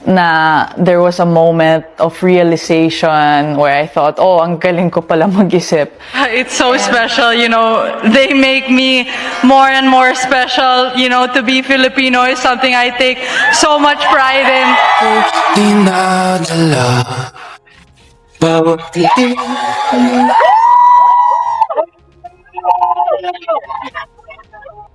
na there was a moment of realization where I thought, oh, ang galing ko pala mag-isip. It's so special, you know, they make me more and more special, you know, to be Filipino is something I take so much pride in.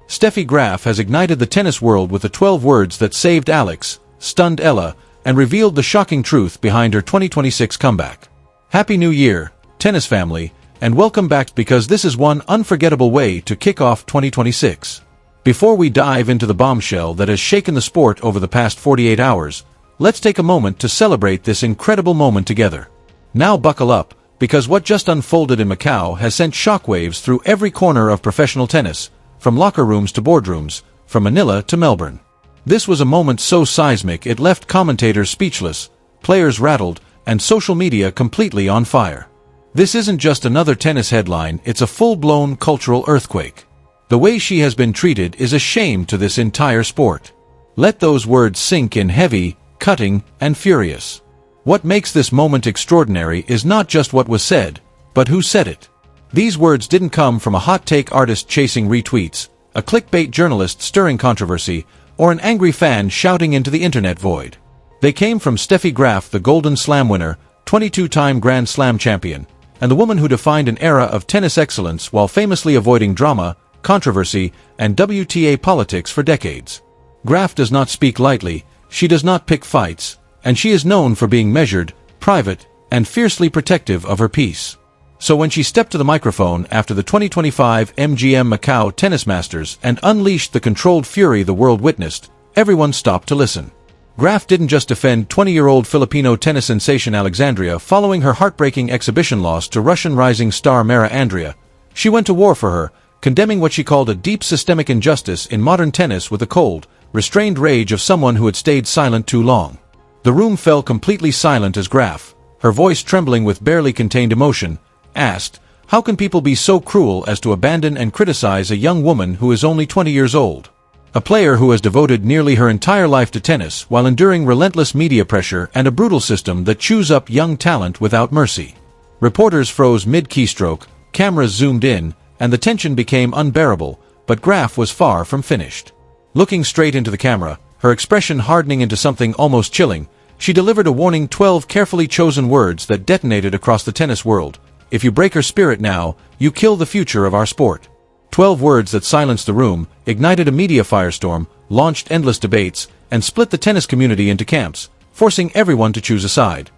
STEFFI GRAF has ignited the tennis world with the 12 words that saved Alex, stunned Eala, and revealed the shocking truth behind her 2026 comeback. Happy New Year, tennis family, and welcome back because this is one unforgettable way to kick off 2026. Before we dive into the bombshell that has shaken the sport over the past 48 hours, let's take a moment to celebrate this incredible moment together. Now buckle up, because what just unfolded in Macau has sent shockwaves through every corner of professional tennis, from locker rooms to boardrooms, from Manila to Melbourne. This was a moment so seismic it left commentators speechless, players rattled, and social media completely on fire. This isn't just another tennis headline, it's a full-blown cultural earthquake. The way she has been treated is a shame to this entire sport. Let those words sink in heavy, cutting, and furious. What makes this moment extraordinary is not just what was said, but who said it. These words didn't come from a hot-take artist chasing retweets, a clickbait journalist stirring controversy, or an angry fan shouting into the internet void. They came from STEFFI GRAF, the Golden Slam winner, 22-time Grand Slam champion, and the woman who defined an era of tennis excellence while famously avoiding drama, controversy, and WTA politics for decades. Graf does not speak lightly, she does not pick fights, and she is known for being measured, private, and fiercely protective of her peace. So when she stepped to the microphone after the 2025 MGM Macau Tennis Masters and unleashed the controlled fury the world witnessed, everyone stopped to listen. Graf didn't just defend 20-year-old Filipino tennis sensation Alexandria following her heartbreaking exhibition loss to Russian rising star Mara Andrea. She went to war for her, condemning what she called a deep systemic injustice in modern tennis with the cold, restrained rage of someone who had stayed silent too long. The room fell completely silent as Graf, her voice trembling with barely contained emotion, asked, "How can people be so cruel as to abandon and criticize a young woman who is only 20 years old? A player who has devoted nearly her entire life to tennis while enduring relentless media pressure and a brutal system that chews up young talent without mercy." Reporters froze mid-keystroke, cameras zoomed in, and the tension became unbearable, but Graf was far from finished. Looking straight into the camera, her expression hardening into something almost chilling, she delivered a warning 12 carefully chosen words that detonated across the tennis world. "If you break her spirit now, you kill the future of our sport." 12 words that silenced the room, ignited a media firestorm, launched endless debates, and split the tennis community into camps, forcing everyone to choose a side.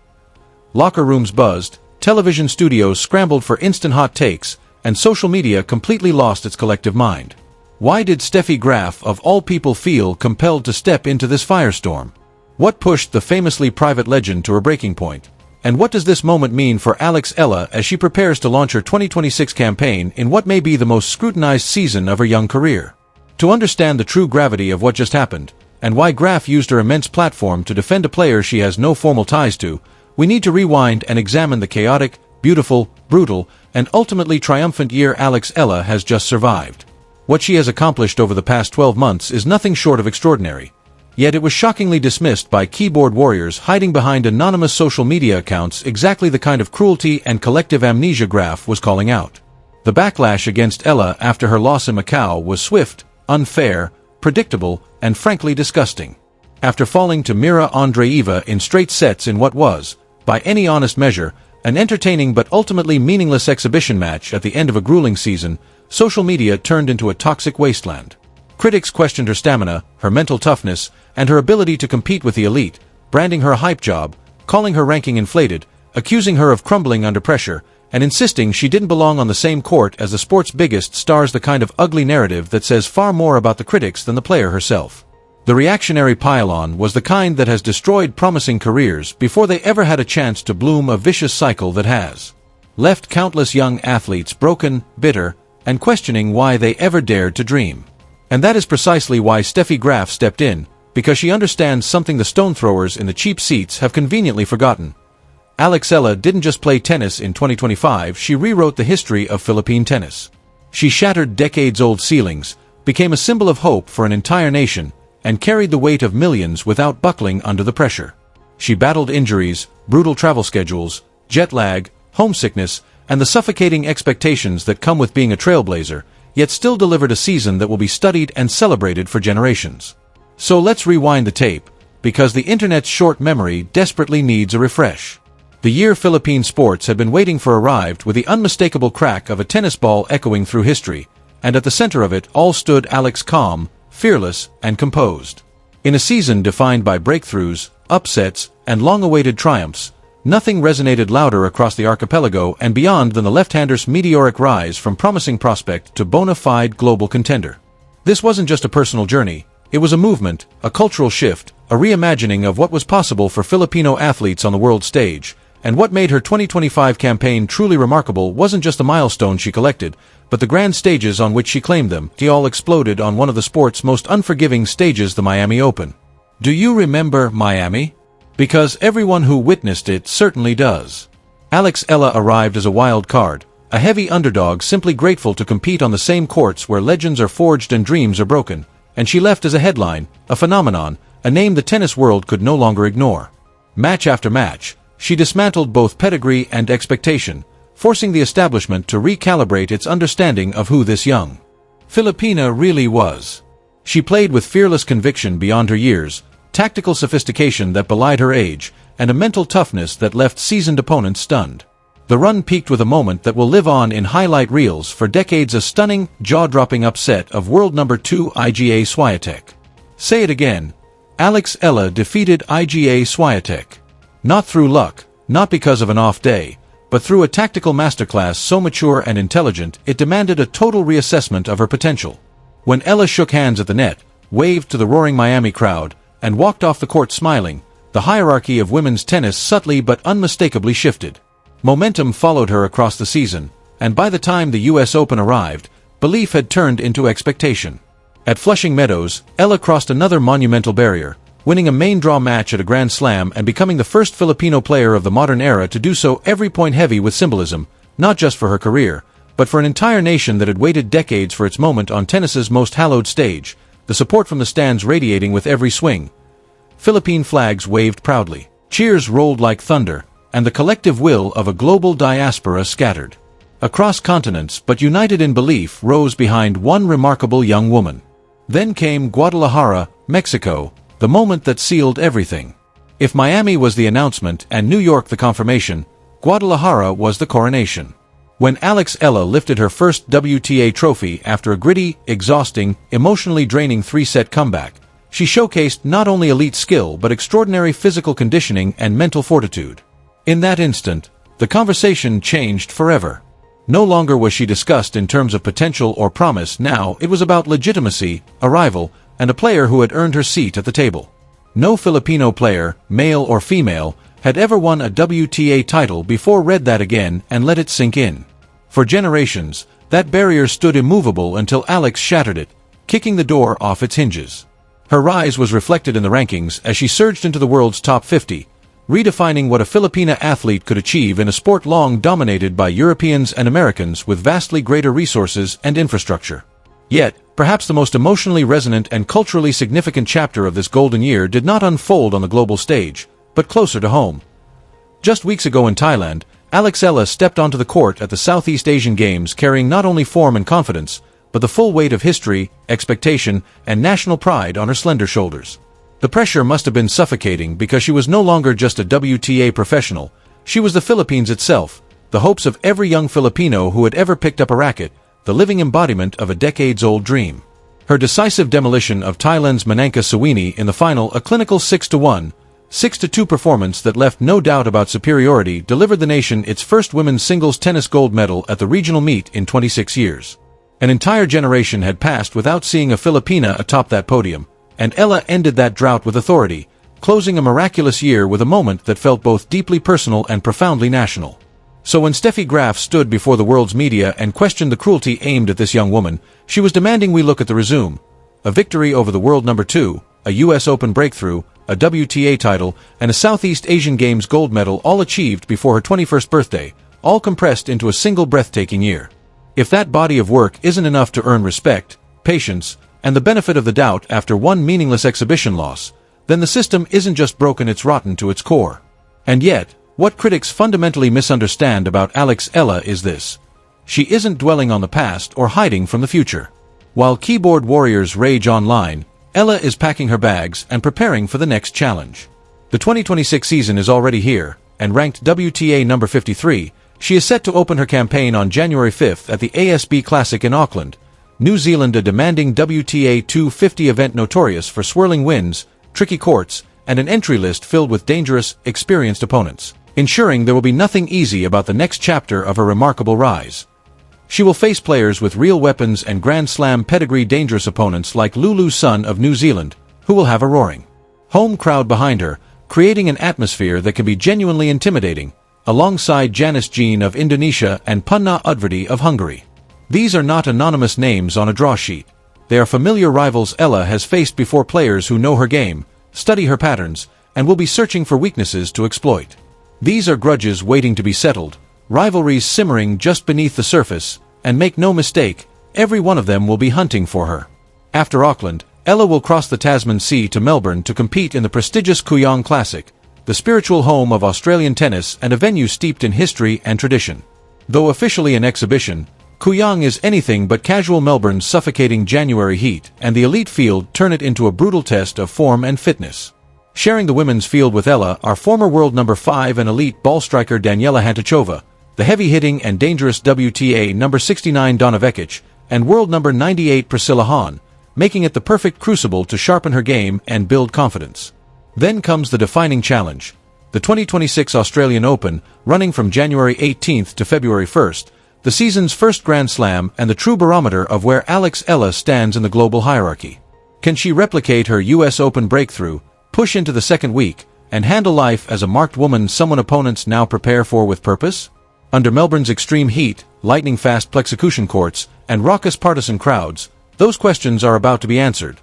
Locker rooms buzzed, television studios scrambled for instant hot takes, and social media completely lost its collective mind. Why did STEFFI GRAF of all people feel compelled to step into this firestorm? What pushed the famously private legend to her breaking point? And what does this moment mean for Alex Eala as she prepares to launch her 2026 campaign in what may be the most scrutinized season of her young career? To understand the true gravity of what just happened, and why Graf used her immense platform to defend a player she has no formal ties to, we need to rewind and examine the chaotic, beautiful, brutal, and ultimately triumphant year Alex Eala has just survived. What she has accomplished over the past 12 months is nothing short of extraordinary. Yet it was shockingly dismissed by keyboard warriors hiding behind anonymous social media accounts, exactly the kind of cruelty and collective amnesia Graf was calling out. The backlash against Eala after her loss in Macau was swift, unfair, predictable, and frankly disgusting. After falling to Mira Andreeva in straight sets in what was, by any honest measure, an entertaining but ultimately meaningless exhibition match at the end of a grueling season, social media turned into a toxic wasteland. Critics questioned her stamina, her mental toughness, and her ability to compete with the elite, branding her a hype job, calling her ranking inflated, accusing her of crumbling under pressure, and insisting she didn't belong on the same court as the sport's biggest stars, the kind of ugly narrative that says far more about the critics than the player herself. The reactionary pile-on was the kind that has destroyed promising careers before they ever had a chance to bloom, a vicious cycle that has left countless young athletes broken, bitter, and questioning why they ever dared to dream. And that is precisely why STEFFI GRAF stepped in, because she understands something the stone throwers in the cheap seats have conveniently forgotten. Alex Eala didn't just play tennis in 2025, she rewrote the history of Philippine tennis. She shattered decades-old ceilings, became a symbol of hope for an entire nation, and carried the weight of millions without buckling under the pressure. She battled injuries, brutal travel schedules, jet lag, homesickness, and the suffocating expectations that come with being a trailblazer, yet still delivered a season that will be studied and celebrated for generations. So let's rewind the tape, because the internet's short memory desperately needs a refresh. The year Philippine sports had been waiting for arrived with the unmistakable crack of a tennis ball echoing through history, and at the center of it all stood Alex, calm, fearless, and composed. In a season defined by breakthroughs, upsets, and long-awaited triumphs, nothing resonated louder across the archipelago and beyond than the left-hander's meteoric rise from promising prospect to bona fide global contender. This wasn't just a personal journey, it was a movement, a cultural shift, a reimagining of what was possible for Filipino athletes on the world stage, and what made her 2025 campaign truly remarkable wasn't just the milestones she collected, but the grand stages on which she claimed them. They all exploded on one of the sport's most unforgiving stages, the Miami Open. Do you remember Miami? Because everyone who witnessed it certainly does. Alex Eala arrived as a wild card, a heavy underdog simply grateful to compete on the same courts where legends are forged and dreams are broken, and she left as a headline, a phenomenon, a name the tennis world could no longer ignore. Match after match, she dismantled both pedigree and expectation, forcing the establishment to recalibrate its understanding of who this young Filipina really was. She played with fearless conviction beyond her years, tactical sophistication that belied her age, and a mental toughness that left seasoned opponents stunned. The run peaked with a moment that will live on in highlight reels for decades: a stunning, jaw-dropping upset of world number 2 IGA Swiatek. Say it again. Alex Eala defeated IGA Swiatek. Not through luck, not because of an off day, but through a tactical masterclass so mature and intelligent it demanded a total reassessment of her potential. When Eala shook hands at the net, waved to the roaring Miami crowd, and walked off the court smiling, the hierarchy of women's tennis subtly but unmistakably shifted. Momentum followed her across the season, and by the time the US Open arrived, belief had turned into expectation. At Flushing Meadows, Eala crossed another monumental barrier, winning a main draw match at a Grand Slam and becoming the first Filipino player of the modern era to do so, every point heavy with symbolism, not just for her career, but for an entire nation that had waited decades for its moment on tennis's most hallowed stage, the support from the stands radiating with every swing. Philippine flags waved proudly, cheers rolled like thunder, and the collective will of a global diaspora scattered across continents but united in belief rose behind one remarkable young woman. Then came Guadalajara, Mexico, the moment that sealed everything. If Miami was the announcement and New York the confirmation, Guadalajara was the coronation. When Alex Eala lifted her first WTA trophy after a gritty, exhausting, emotionally draining 3-set comeback, she showcased not only elite skill but extraordinary physical conditioning and mental fortitude. In that instant, the conversation changed forever. No longer was she discussed in terms of potential or promise. Now it was about legitimacy, arrival, and a player who had earned her seat at the table. No Filipino player, male or female, had ever won a WTA title before. Read that again and let it sink in. For generations, that barrier stood immovable until Alex shattered it, kicking the door off its hinges. Her rise was reflected in the rankings as she surged into the world's top 50, redefining what a Filipina athlete could achieve in a sport long dominated by Europeans and Americans with vastly greater resources and infrastructure. Yet, perhaps the most emotionally resonant and culturally significant chapter of this golden year did not unfold on the global stage, but closer to home. Just weeks ago in Thailand, Alex Eala stepped onto the court at the Southeast Asian Games carrying not only form and confidence, but the full weight of history, expectation, and national pride on her slender shoulders. The pressure must have been suffocating because she was no longer just a WTA professional, she was the Philippines itself, the hopes of every young Filipino who had ever picked up a racket, the living embodiment of a decades-old dream. Her decisive demolition of Thailand's Manangka Sawini in the final, a clinical 6-1, 6-2 performance that left no doubt about superiority, delivered the nation its first women's singles tennis gold medal at the regional meet in 26 years. An entire generation had passed without seeing a Filipina atop that podium, and Eala ended that drought with authority, closing a miraculous year with a moment that felt both deeply personal and profoundly national. So when STEFFI GRAF stood before the world's media and questioned the cruelty aimed at this young woman, she was demanding we look at the resume. A victory over the world number 2, a US Open breakthrough, a WTA title, and a Southeast Asian Games gold medal, all achieved before her 21st birthday, all compressed into a single breathtaking year. If that body of work isn't enough to earn respect, patience, and the benefit of the doubt after one meaningless exhibition loss, then the system isn't just broken, it's rotten to its core. And yet, what critics fundamentally misunderstand about Alex Eala is this. She isn't dwelling on the past or hiding from the future. While keyboard warriors rage online, Eala is packing her bags and preparing for the next challenge. The 2026 season is already here, and ranked WTA number 53, she is set to open her campaign on January 5th at the ASB Classic in Auckland, New Zealand, a demanding WTA 250 event notorious for swirling winds, tricky courts, and an entry list filled with dangerous, experienced opponents, ensuring there will be nothing easy about the next chapter of her remarkable rise. She will face players with real weapons and Grand Slam pedigree, dangerous opponents like Lulu Sun of New Zealand, who will have a roaring home crowd behind her, creating an atmosphere that can be genuinely intimidating, alongside Janice Jean of Indonesia and Punna Udvardy of Hungary. These are not anonymous names on a draw sheet. They are familiar rivals Eala has faced before, players who know her game, study her patterns, and will be searching for weaknesses to exploit. These are grudges waiting to be settled, rivalries simmering just beneath the surface, and make no mistake, every one of them will be hunting for her. After Auckland, Eala will cross the Tasman Sea to Melbourne to compete in the prestigious Kooyong Classic, the spiritual home of Australian tennis and a venue steeped in history and tradition. Though officially an exhibition, Kooyong is anything but casual. Melbourne's suffocating January heat and the elite field turn it into a brutal test of form and fitness. Sharing the women's field with Eala are former world number 5 and elite ball striker Daniela Hantuchova, the heavy-hitting and dangerous WTA number 69 Donna Vekic, and world number 98 Priscilla Hahn, making it the perfect crucible to sharpen her game and build confidence. Then comes the defining challenge, the 2026 Australian Open, running from January 18th to February 1st, the season's first Grand Slam and the true barometer of where Alex Eala stands in the global hierarchy. Can she replicate her US Open breakthrough, push into the second week, and handle life as a marked woman, someone opponents now prepare for with purpose? Under Melbourne's extreme heat, lightning-fast plexecution courts, and raucous partisan crowds, those questions are about to be answered.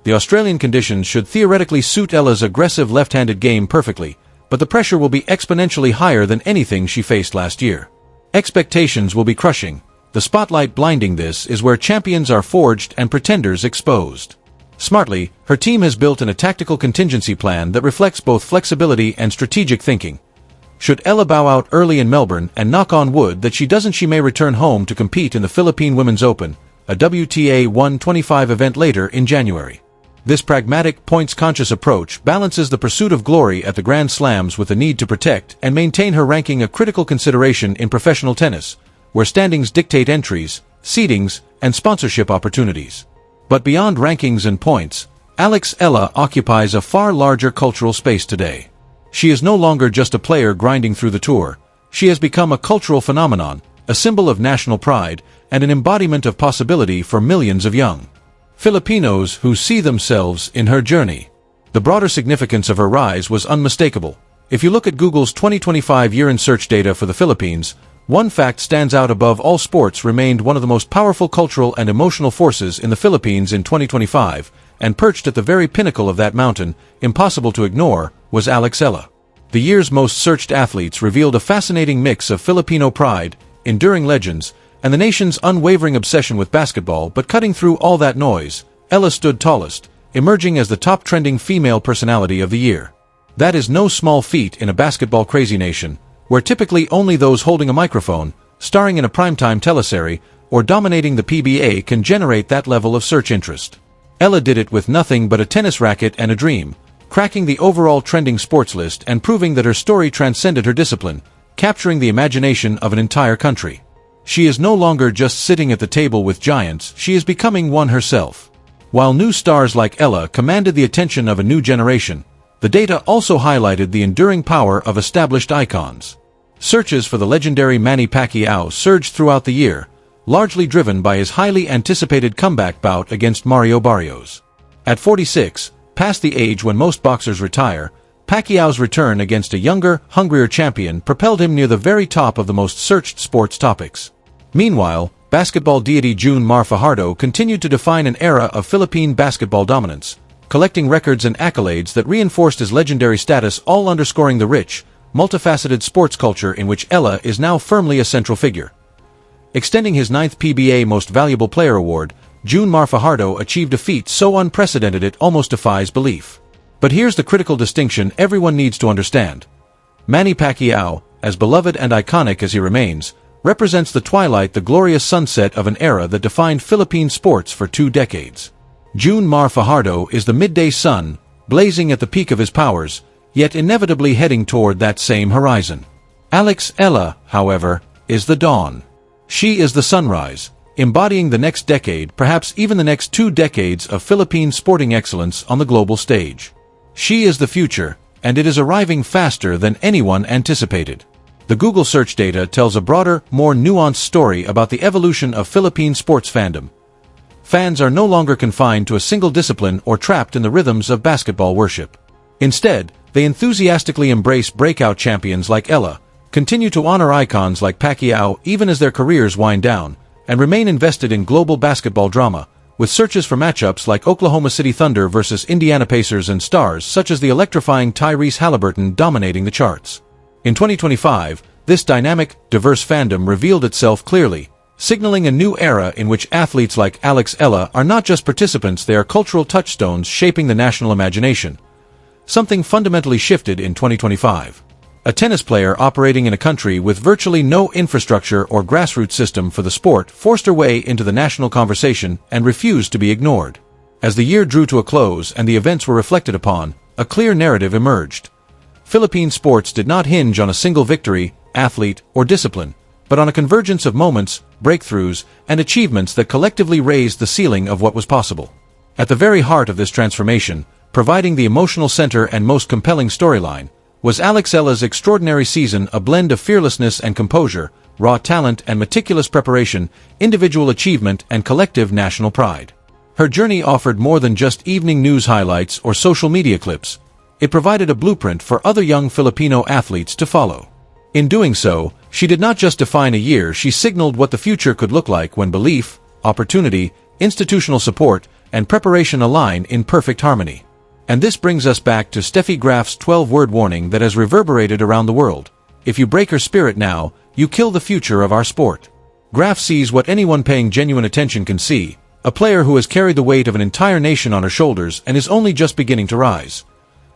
The Australian conditions should theoretically suit Eala's aggressive left-handed game perfectly, but the pressure will be exponentially higher than anything she faced last year. Expectations will be crushing, the spotlight blinding. This is where champions are forged and pretenders exposed. Smartly, her team has built a tactical contingency plan that reflects both flexibility and strategic thinking. Should Eala bow out early in Melbourne, and knock on wood that she doesn't, she may return home to compete in the Philippine Women's Open, a WTA 125 event later in January. This pragmatic, points-conscious approach balances the pursuit of glory at the Grand Slams with the need to protect and maintain her ranking, a critical consideration in professional tennis, where standings dictate entries, seedings, and sponsorship opportunities. But beyond rankings and points, Alex Eala occupies a far larger cultural space today. She is no longer just a player grinding through the tour. She has become a cultural phenomenon, a symbol of national pride, and an embodiment of possibility for millions of young Filipinos who see themselves in her journey. The broader significance of her rise was unmistakable. If you look at Google's 2025 year-end search data for the Philippines, one fact stands out above all: sports remained one of the most powerful cultural and emotional forces in the Philippines in 2025, and perched at the very pinnacle of that mountain, impossible to ignore, was Alex Eala. The year's most searched athletes revealed a fascinating mix of Filipino pride, enduring legends, and the nation's unwavering obsession with basketball. But cutting through all that noise, Eala stood tallest, emerging as the top trending female personality of the year. That is no small feat in a basketball-crazy nation, where typically only those holding a microphone, starring in a primetime teleserie, or dominating the PBA can generate that level of search interest. Eala did it with nothing but a tennis racket and a dream, cracking the overall trending sports list and proving that her story transcended her discipline, capturing the imagination of an entire country. She is no longer just sitting at the table with giants, she is becoming one herself. While new stars like Eala commanded the attention of a new generation, the data also highlighted the enduring power of established icons. Searches for the legendary Manny Pacquiao surged throughout the year, largely driven by his highly anticipated comeback bout against Mario Barrios. At 46, past the age when most boxers retire, Pacquiao's return against a younger, hungrier champion propelled him near the very top of the most searched sports topics. Meanwhile, basketball deity June Mar Fajardo continued to define an era of Philippine basketball dominance, collecting records and accolades that reinforced his legendary status, all underscoring the rich, multifaceted sports culture in which Eala is now firmly a central figure. Extending his 9th PBA Most Valuable Player award, June Mar Fajardo achieved a feat so unprecedented it almost defies belief. But here's the critical distinction everyone needs to understand. Manny Pacquiao, as beloved and iconic as he remains, represents the twilight, the glorious sunset of an era that defined Philippine sports for 2 decades. June Mar Fajardo is the midday sun, blazing at the peak of his powers, yet inevitably heading toward that same horizon. Alex Eala, however, is the dawn. She is the sunrise, embodying the next decade, perhaps even the next 2 decades of Philippine sporting excellence on the global stage. She is the future, and it is arriving faster than anyone anticipated. The Google search data tells a broader, more nuanced story about the evolution of Philippine sports fandom. Fans are no longer confined to a single discipline or trapped in the rhythms of basketball worship. Instead, they enthusiastically embrace breakout champions like Eala, continue to honor icons like Pacquiao even as their careers wind down, and remain invested in global basketball drama, with searches for matchups like Oklahoma City Thunder versus Indiana Pacers and stars such as the electrifying Tyrese Haliburton dominating the charts. In 2025, this dynamic, diverse fandom revealed itself clearly, signaling a new era in which athletes like Alex Eala are not just participants, they are cultural touchstones shaping the national imagination. Something fundamentally shifted in 2025. A tennis player operating in a country with virtually no infrastructure or grassroots system for the sport forced her way into the national conversation and refused to be ignored. As the year drew to a close and the events were reflected upon, a clear narrative emerged. Philippine sports did not hinge on a single victory, athlete, or discipline, but on a convergence of moments, breakthroughs, and achievements that collectively raised the ceiling of what was possible. At the very heart of this transformation, providing the emotional center and most compelling storyline, was Alex Eala's extraordinary season, a blend of fearlessness and composure, raw talent and meticulous preparation, individual achievement and collective national pride. Her journey offered more than just evening news highlights or social media clips. It provided a blueprint for other young Filipino athletes to follow. In doing so, she did not just define a year, she signaled what the future could look like when belief, opportunity, institutional support, and preparation align in perfect harmony. And this brings us back to STEFFI GRAF's 12-word warning that has reverberated around the world. If you break her spirit now, you kill the future of our sport. Graf sees what anyone paying genuine attention can see, a player who has carried the weight of an entire nation on her shoulders and is only just beginning to rise.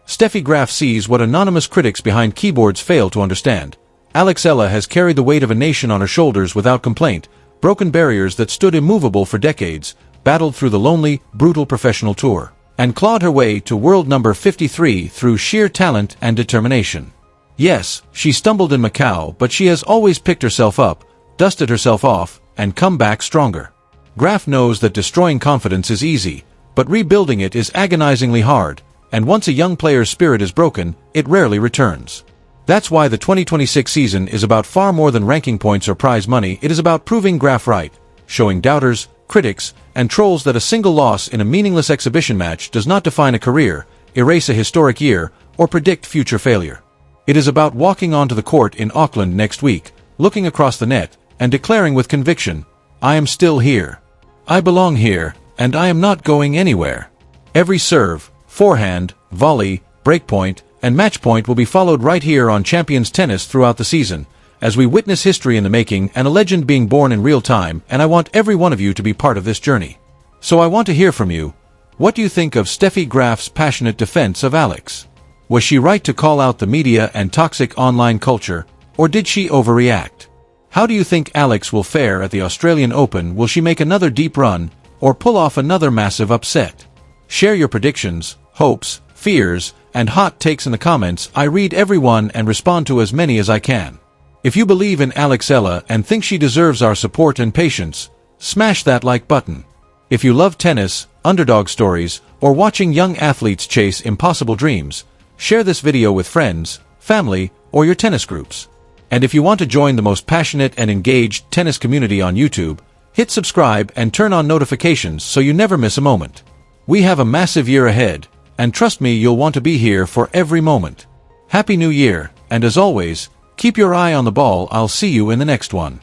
STEFFI GRAF sees what anonymous critics behind keyboards fail to understand. Alex Eala has carried the weight of a nation on her shoulders without complaint, broken barriers that stood immovable for decades, battled through the lonely, brutal professional tour, and clawed her way to world number 53 through sheer talent and determination. Yes, she stumbled in Macau, but she has always picked herself up, dusted herself off, and come back stronger. Graf knows that destroying confidence is easy, but rebuilding it is agonizingly hard, and once a young player's spirit is broken, it rarely returns. That's why the 2026 season is about far more than ranking points or prize money. It is about proving Graf right, showing doubters, critics, and trolls that a single loss in a meaningless exhibition match does not define a career, erase a historic year, or predict future failure. It is about walking onto the court in Auckland next week, looking across the net, and declaring with conviction, "I am still here. I belong here, and I am not going anywhere." Every serve, forehand, volley, breakpoint, and match point will be followed right here on Champions Tennis throughout the season, as we witness history in the making and a legend being born in real time, and I want every one of you to be part of this journey. So I want to hear from you. What do you think of STEFFI GRAF's passionate defense of Alex? Was she right to call out the media and toxic online culture, or did she overreact? How do you think Alex will fare at the Australian Open? Will she make another deep run, or pull off another massive upset? Share your predictions, hopes, fears, and hot takes in the comments. I read every one and respond to as many as I can. If you believe in Alex Eala and think she deserves our support and patience, smash that like button. If you love tennis, underdog stories, or watching young athletes chase impossible dreams, share this video with friends, family, or your tennis groups. And if you want to join the most passionate and engaged tennis community on YouTube, hit subscribe and turn on notifications so you never miss a moment. We have a massive year ahead, and trust me, you'll want to be here for every moment. Happy New Year, and as always, keep your eye on the ball. I'll see you in the next one.